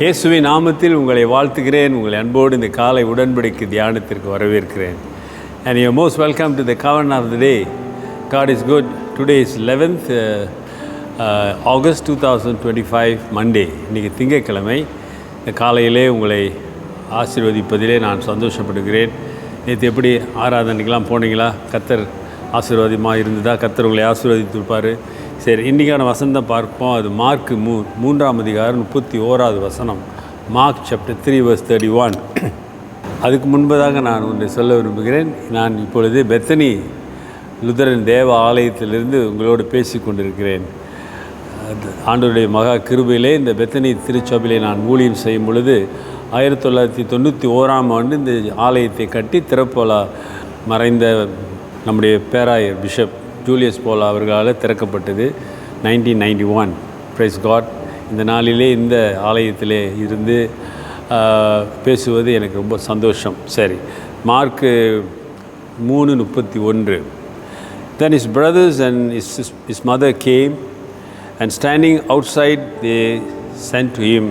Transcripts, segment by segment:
இயேசுவின் நாமத்தில் உங்களை வாழ்த்துகிறேன். உங்களை அன்போடு இந்த காலை உடன்படிக்கை தியானத்திற்கு வரவேற்கிறேன். And you are most welcome to the covenant of the day. God is good. Today is 11th August 2025 Monday. இன்றைக்கி திங்கட்கிழமை. இந்த காலையிலே உங்களை ஆசீர்வதிப்பதிலே நான் சந்தோஷப்படுகிறேன். நேற்று எப்படி ஆராதனைக்கெலாம் போனீங்களா? கர்த்தர் ஆசீர்வாதமாக இருந்ததா? கர்த்தர் உங்களை ஆசீர்வதித்திருப்பார். சரி, இன்றைக்கான வசனம் பார்ப்போம். அது மார்க் 3ஆம் அதிகாரம் 31வது வசனம். Mark chapter 3 verse 31. அதுக்கு முன்பதாக நான் ஒன்றை சொல்ல விரும்புகிறேன். நான் இப்பொழுது பெத்தனி லுதரன் தேவ ஆலயத்திலிருந்து உங்களோடு பேசி கொண்டிருக்கிறேன். ஆண்டவருடைய மகா கிருபையிலே இந்த பெத்தனி திருச்சபையிலே நான் ஊழியம் செய்யும் பொழுது 1991ஆம் ஆண்டு இந்த ஆலயத்தை கட்டி திறப்போலா மறைந்த நம்முடைய பேராயர் பிஷப் ஜூலியஸ் போலா அவர்களால் திறக்கப்பட்டது 1991. பிரைஸ் காட். இந்த நாளிலே இந்த ஆலயத்திலே இருந்து பேசுவது எனக்கு ரொம்ப சந்தோஷம். சரி, mark 3:31. Then his brothers and his mother came, and standing outside they sent to him,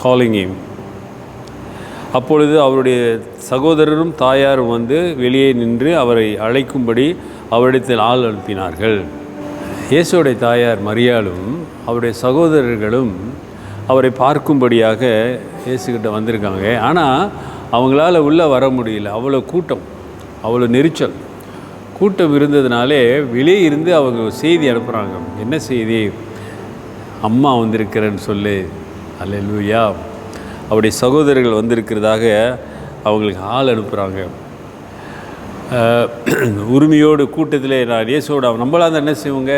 calling him. அப்பொழுது அவருடைய சகோதரரும் தாயாரும் வந்து வெளியே நின்று அவரை அழைக்கும்படி அவரிடத்தில் ஆள் அனுப்பினார்கள். இயேசுடைய தாயார் மரியாளும் அவருடைய சகோதரர்களும் அவரை பார்க்கும்படியாக இயேசுக்கிட்ட வந்திருக்காங்க. ஆனால் அவங்களால உள்ளே வர முடியல. அவ்வளோ கூட்டம், அவ்வளோ நெரிச்சல். கூட்டம் இருந்ததுனாலே வெளியே இருந்து அவங்க செய்தி அனுப்புகிறாங்க. என்ன செய்தி? அம்மா வந்திருக்கிறேன்னு சொல்லு. அல்லேலூயா. அவருடைய சகோதரர்கள் வந்திருக்கிறதாக அவங்களுக்கு ஆள் அனுப்புகிறாங்க. உரிமையோடு கூட்டத்தில் நான் இயேசுவோட நம்மளால் என்ன செய்வோங்க?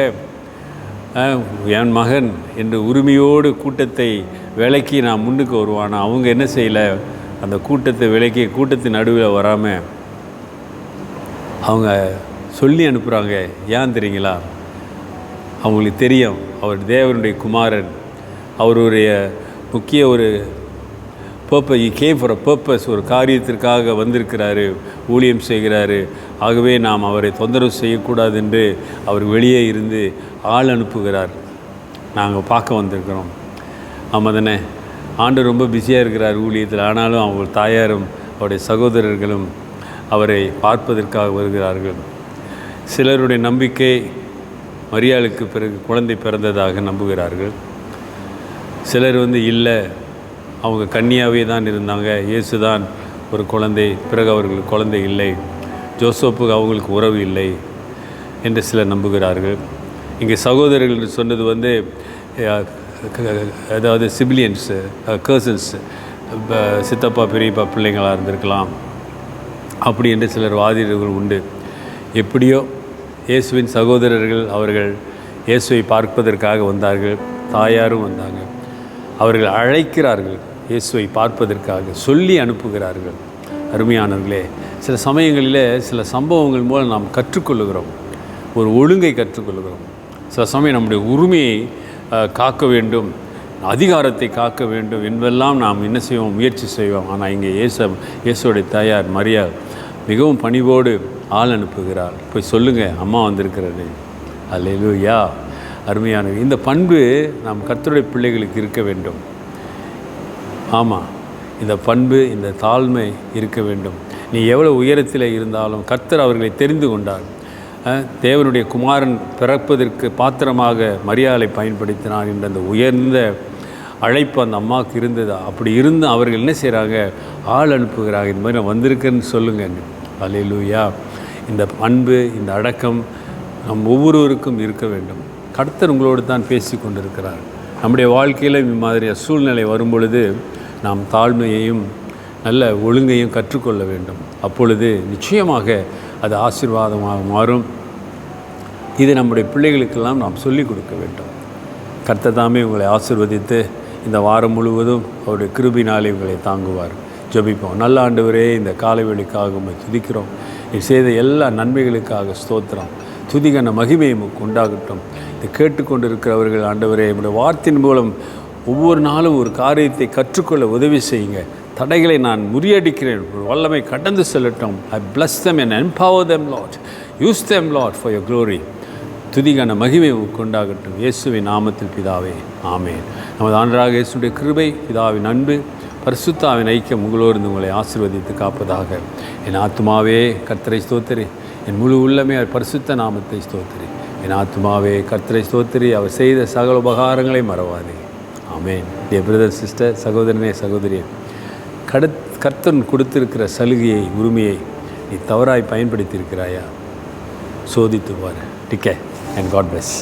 என் மகன் என்று உரிமையோடு கூட்டத்தை விலக்கி நான் முன்னுக்கு வருவானா? அவங்க என்ன செய்யலை? அந்த கூட்டத்தை விலக்கி கூட்டத்தின் நடுவில் வராமல் அவங்க சொல்லி அனுப்புகிறாங்க. ஏன் தெரியுங்களா? அவங்களுக்கு தெரியும் அவர் தேவனுடைய குமாரன். அவருடைய முக்கிய ஒரு purpose, game for a purpose, ஒரு காரியத்திற்காக வந்திருக்கிறாரு, ஊழியம் செய்கிறாரு. ஆகவே நாம் அவரை தொந்தரவு செய்யக்கூடாது என்று அவர் வெளியே இருந்து ஆள் அனுப்புகிறார். நாங்கள் பார்க்க வந்திருக்கிறோம். ஆமாம் தானே? ஆண்டு ரொம்ப பிஸியாக இருக்கிறார் ஊழியத்தில். ஆனாலும் அவங்க தாயாரும் அவருடைய சகோதரர்களும் அவரை பார்ப்பதற்காக வருகிறார்கள். சிலருடைய நம்பிக்கை மரியாளுக்கு பிறகு குழந்தை பிறந்ததாக நம்புகிறார்கள். சிலர் இல்லை, அவங்க கன்னியாவே தான் இருந்தாங்க, இயேசு தான் ஒரு குழந்தை, பிறகு அவர்களுக்கு குழந்தை இல்லை, ஜோசப்புக்கு அவங்களுக்கு உறவு இல்லை என்று சிலர் நம்புகிறார்கள். இங்கே சகோதரர்கள் சொன்னது அதாவது சிபிலியன்ஸு, கர்சன்ஸு, சித்தப்பா பெரியப்பா பிள்ளைங்களாக இருந்திருக்கலாம் அப்படி என்று சிலர் வாதிடுகள் உண்டு. எப்படியோ இயேசுவின் சகோதரர்கள் அவர்கள் இயேசுவை பார்ப்பதற்காக வந்தார்கள். தாயாரும் வந்தாங்க. அவர்கள் அழைக்கிறார்கள், இயேசுவை பார்ப்பதற்காக சொல்லி அனுப்புகிறார்கள். அருமையானவர்களே, சில சமயங்களில் சில சம்பவங்கள் மூலம் நாம் கற்றுக்கொள்ளுகிறோம், ஒரு ஒழுங்கை கற்றுக்கொள்கிறோம். சில சமயம் நம்முடைய உரிமையை காக்க வேண்டும், அதிகாரத்தை காக்க வேண்டும் என்பெல்லாம் நாம் என்ன செய்வோம்? முயற்சி செய்வோம். ஆனால் இங்கே இயேசுடைய தாயார் மரியாள் மிகவும் பணிவோடு ஆள் அனுப்புகிறார். போய் சொல்லுங்கள், அம்மா வந்திருக்கிறது. அல்லேலூயா. அருமையானது. இந்த பண்பு நாம் கர்த்தருடைய பிள்ளைகளுக்கு இருக்க வேண்டும். ஆமாம், இந்த பண்பு, இந்த தாழ்மை இருக்க வேண்டும். நீ எவ்வளோ உயரத்தில் இருந்தாலும் கர்த்தர் அவர்களை தெரிந்து கொண்டார். தேவனுடைய குமாரன் பிறப்பதற்கு பாத்திரமாக மரியாதை பயன்படுத்தினார் என்ற அந்த உயர்ந்த அழைப்பு அந்த அம்மாவுக்கு இருந்தது. அப்படி இருந்து அவர்கள் என்ன செய்கிறாங்க? ஆள் அனுப்புகிறாங்க. இந்த மாதிரி நான் வந்திருக்கேன்னு சொல்லுங்கள். அல்லேலூயா. இந்த பண்பு, இந்த அடக்கம் நம் ஒவ்வொருவருக்கும் இருக்க வேண்டும். கர்த்தர் உங்களோடு தான் பேசி கொண்டிருக்கிறார். நம்முடைய வாழ்க்கையில் இந்த மாதிரியான சூழ்நிலை வரும்பொழுது நாம் தாழ்மையையும் நல்ல ஒழுங்கையும் கற்றுக்கொள்ள வேண்டும். அப்பொழுது நிச்சயமாக அது ஆசீர்வாதமாக மாறும். இது நம்முடைய பிள்ளைகளுக்கெல்லாம் நாம் சொல்லிக் கொடுக்க வேண்டும். கர்த்தர் தாமே உங்களை ஆசீர்வதித்து இந்த வாரம் முழுவதும் அவருடைய கிருபையினாலே உங்களை தாங்குவார். ஜெபிப்போம். நல்ல ஆண்டவரே, இந்த காலை வேளைக்காக உம்மை துதிக்கிறோம். நீ செய்த எல்லா நன்மைகளுக்காக ஸ்தோத்திரம். துதிகன மகிமையும் உண்டாகட்டும். இதை கேட்டுக்கொண்டிருக்கிறவர்கள் ஆண்டவரே, என்னுடைய வார்த்தையின் மூலம் ஒவ்வொரு நாளும் ஒரு காரியத்தை கற்றுக்கொள்ள உதவி செய்யுங்க. தடைகளை நான் முறியடிக்கிறேன். வல்லமை கடந்து செல்லட்டும். I bless them and empower them, Lord. Use them, Lord, for your glory. துதிகான மகிமை கொண்டாகட்டும். இயேசுவின் நாமத்தில் பிதாவே, ஆமேன். நமது ஆண்டவராக இயேசுடைய கிருபை, பிதாவின் அன்பு, பரிசுத்தாவின் ஐக்கியம் உங்களோடு உங்களை ஆசீர்வதித்து காப்பதாக. என் ஆத்துமாவே கர்த்தரை ஸ்தோத்திரி, என் முழு உள்ளமே அவர் பரிசுத்த நாமத்தை ஸ்தோத்திரி. என் ஆத்துமாவே கர்த்தரை ஸ்தோத்திரி, அவர் செய்த சகல உபகாரங்களை மறவாதே. ஆமேன். டியர் பிரதர், சிஸ்டர், சகோதரனே, சகோதரியே, கர்த்தன் கொடுத்திருக்கிற சலுகையை, உரிமையை நீ தவறாய் பயன்படுத்தியிருக்கிறாயா? சோதித்து பாரு. டிக்கே அண்ட் காட் பிளஸ்.